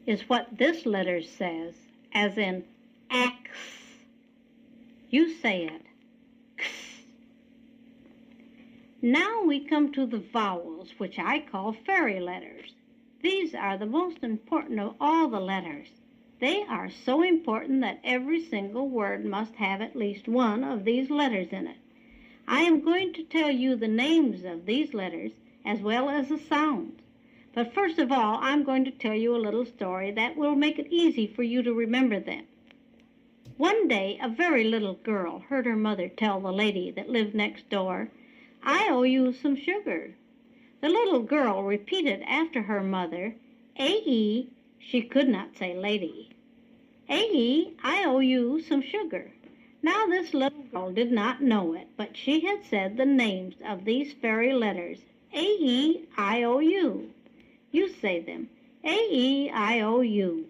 is what this letter says, as in axe. You say it. X. Now we come to the vowels, which I call fairy letters. These are the most important of all the letters. They are so important that every single word must have at least one of these letters in it. I am going to tell you the names of these letters as well as the sounds. But first of all, I'm going to tell you a little story that will make it easy for you to remember them. One day, a very little girl heard her mother tell the lady that lived next door, "I owe you some sugar." The little girl repeated after her mother, "A-E," she could not say lady. "A-E, I owe you some sugar." Now this little girl did not know it, but she had said the names of these fairy letters, A-E-I-O-U. You say them, A-E-I-O-U.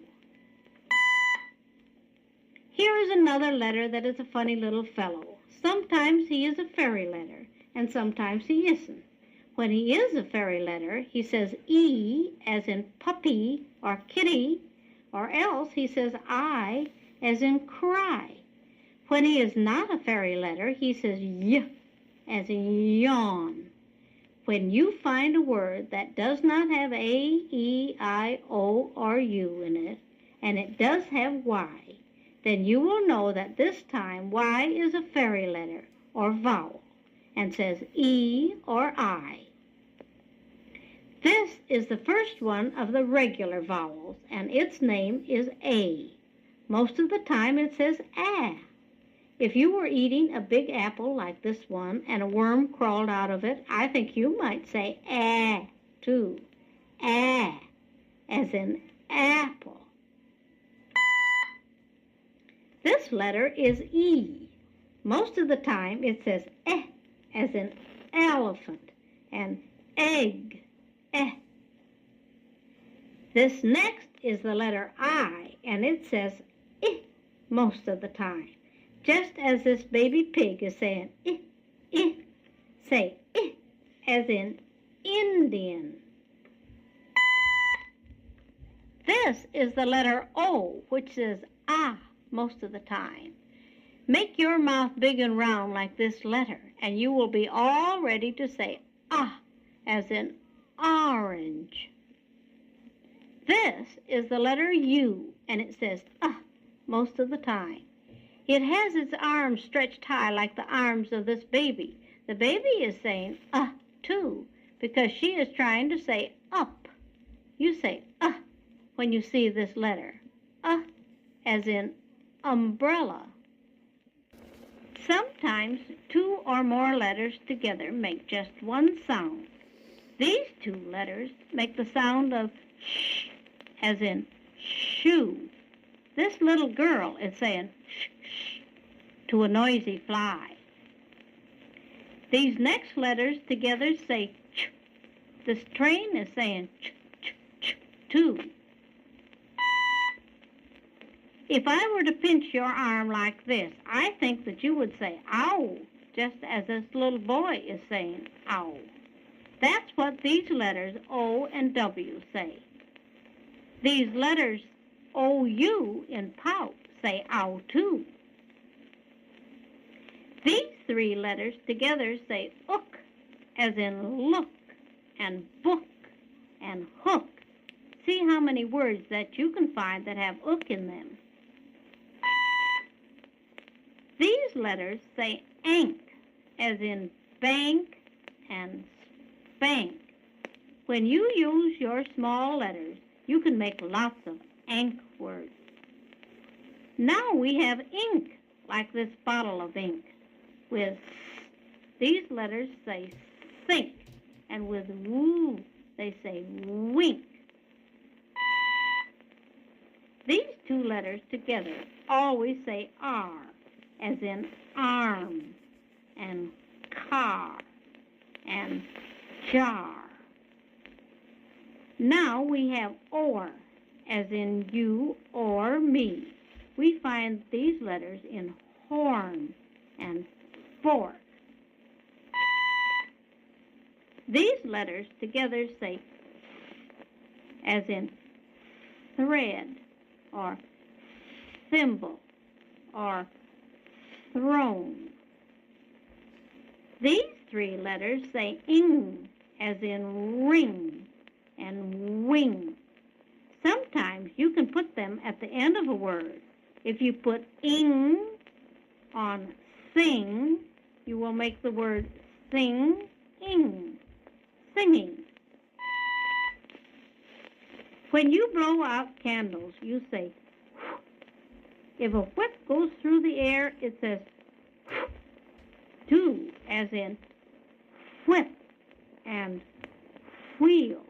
Here is another letter that is a funny little fellow. Sometimes he is a fairy letter, and sometimes he isn't. When he is a fairy letter, he says E as in puppy or kitty, or else he says I as in cry. When he is not a fairy letter, he says Y as in yawn. When you find a word that does not have A, E, I, O, or U in it, and it does have Y, then you will know that this time Y is a fairy letter or vowel and says E or I. This is the first one of the regular vowels, and its name is A. Most of the time it says A. If you were eating a big apple like this one and a worm crawled out of it, I think you might say A too. A, as in apple. This letter is E. Most of the time it says eh, as in elephant, and egg, eh. This next is the letter I, and it says eh most of the time. Just as this baby pig is saying eh, eh, say eh, as in Indian. This is the letter O, which says ah most of the time. Make your mouth big and round like this letter, and you will be all ready to say ah, as in orange. This is the letter U, and it says ah most of the time. It has its arms stretched high like the arms of this baby. The baby is saying too, because she is trying to say up. You say when you see this letter. As in umbrella. Sometimes two or more letters together make just one sound. These two letters make the sound of sh, as in shoe. This little girl is saying sh, sh to a noisy fly. These next letters together say ch. This train is saying ch, ch, ch too. If I were to pinch your arm like this, I think that you would say, ow, just as this little boy is saying, ow. That's what these letters O and W say. These letters O-U in pout say ow too. These three letters together say ook, as in look, and book, and hook. See how many words that you can find that have ook in them. These letters say ank, as in bank and spank. When you use your small letters, you can make lots of ank words. Now we have ink, like this bottle of ink. With these letters say sink, and with woo, they say wink. These two letters together always say R, as in arm, and car, and jar. Now we have or, as in you or me. We find these letters in horn and fork. These letters together say as in thread, or thimble, or throne. These three letters say ing, as in ring and wing. Sometimes you can put them at the end of a word. If you put ing on sing, you will make the word sing-ing, singing. When you blow out candles, you say whoop. If a whip goes through the air, it says whoop, too, as in whip and wheel.